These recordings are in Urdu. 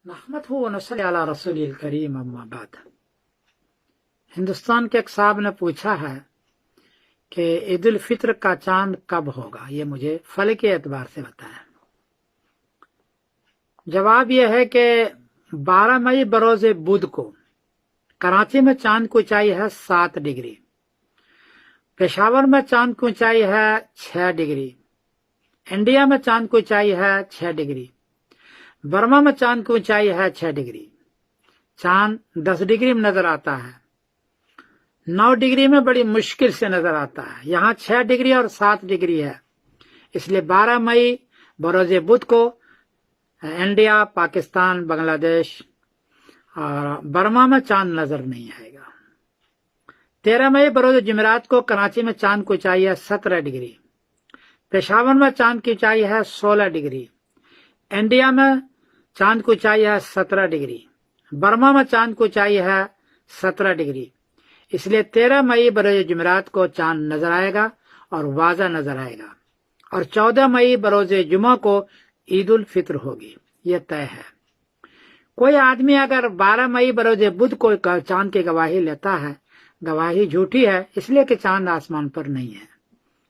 نحمدہ ونصلی علی رسول الکریم اما بعد۔ ہندوستان کے ایک صاحب نے پوچھا ہے کہ عید الفطر کا چاند کب ہوگا، یہ مجھے فلکی اعتبار سے بتائیں۔ جواب یہ ہے کہ 12 مئی بروز بدھ کو کراچی میں چاند کی اونچائی ہے 7 ڈگری، پشاور میں چاند کی اونچائی ہے 6 ڈگری، انڈیا میں چاند کی اونچائی ہے 6 ڈگری، برما میں چاند کی اونچائی ہے 6 ڈگری۔ چاند 10 ڈگری میں نظر آتا ہے، 9 ڈگری میں بڑی مشکل سے نظر آتا ہے، یہاں 6 ڈگری اور 7 ڈگری ہے، اس لیے 12 مئی بروز بدھ کو انڈیا، پاکستان، بنگلہ دیش اور برما میں چاند نظر نہیں آئے گا۔ 13 مئی بروز جمعرات کو کراچی میں چاند کی اونچائی ہے 17 ڈگری، پشاور میں چاند کی اونچائی ہے 16 ڈگری، انڈیا میں چاند کی اونچائی ہے 17 ڈگری، برما میں چاند کی اونچائی ہے 17 ڈگری، اس لیے 13 مئی بروز جمعرات کو چاند نظر آئے گا اور واضح نظر آئے گا، اور 14 مئی بروز جمعہ کو عید الفطر ہوگی، یہ طے ہے۔ کوئی آدمی اگر 12 مئی بروز بدھ کو چاند کی گواہی لیتا ہے، گواہی جھوٹی ہے، اس لیے کہ چاند آسمان پر نہیں ہے۔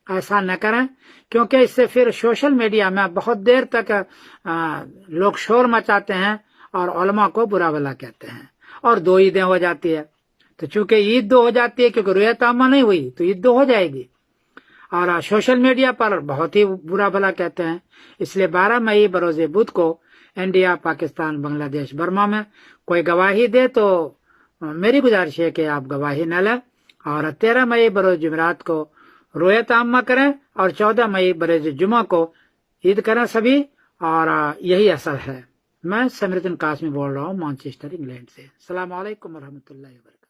ایسا نہ کریں، کیونکہ اس سے پھر سوشل میڈیا میں بہت دیر تک لوگ شور مچاتے ہیں اور علماء کو برا بھلا کہتے ہیں، اور 2 عیدیں ہو جاتی ہے۔ تو چونکہ عید 2 ہو جاتی ہے، کیونکہ رؤیت عامہ نہیں ہوئی تو عید 2 ہو جائے گی، اور سوشل میڈیا پر بہت ہی برا بھلا کہتے ہیں۔ اس لیے 12 مئی بروز بدھ کو انڈیا، پاکستان، بنگلہ دیش، برما میں کوئی گواہی دے تو میری گزارش ہے کہ آپ گواہی نہ لیں، اور 13 مئی بروز جمعرات کو رؤیت عامہ کریں، اور 14 مئی بروز جمعہ کو عید کریں سبھی، اور یہی اصل ہے۔ میں سمیر الدین قاسمی بول رہا ہوں مانچسٹر، انگلینڈ سے۔ السلام علیکم ورحمۃ اللہ وبرکاتہ۔